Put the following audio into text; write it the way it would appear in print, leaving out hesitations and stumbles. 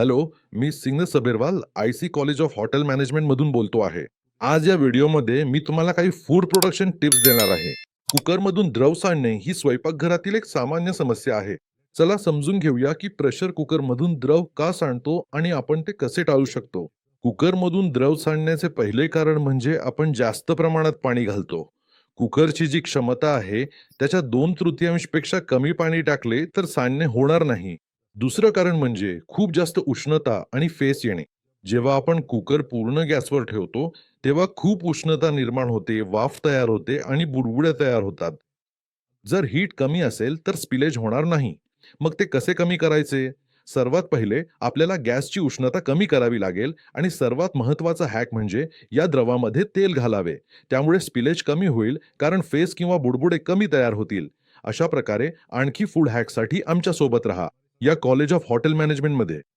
Hello, मी Signus Saberwal IC college of hotel management मधून बोलतो आहे. आज या व्हिडिओमध्ये मी तुम्हाला काही फूड प्रोडक्शन टिप्स देणार आहे. कुकरमधून द्रव सांडणे ही स्वयंपाकघरातील एक सामान्य समस्या आहे. चला समजून घेऊया की प्रेशर कुकरमधून द्रव का सांडतो आणि आपण ते कसे टाळू शकतो. कुकरमधून द्रव सांडण्याचे पहिले कारण म्हणजे आपण जास्त प्रमाणात पाणी घालतो. कुकरची जी क्षमता आहे त्याच्या 2/3 पेक्षा कमी पाणी टाकले तर सांडणे होणार नाही. दुसरं कारण म्हणजे खूप जास्त उष्णता आणि फेस येणे. जेव्हा आपण कुकर पूर्ण गॅसवर ठेवतो, तेव्हा खूप उष्णता निर्माण होते, वाफ तयार होते आणि बुडबुड्या तयार होतात. जर हीट कमी असेल तर स्पिलेज होणार नाही. मग ते कसे कमी करायचे? सर्वात पहिले आपल्याला गॅसची उष्णता कमी करावी लागेल आणि सर्वात महत्त्वाचा हॅक म्हणजे या द्रवामध्ये तेल घालावे. त्यामुळे स्पिलेज कमी होईल कारण फेस किंवा बुडबुडे कमी तयार होतील. अशा प्रकारे आणखी फूड हॅकसाठी आमच्या सोबत राहा. या कॉलेज ऑफ हॉटेल मॅनेजमेंटमध्ये.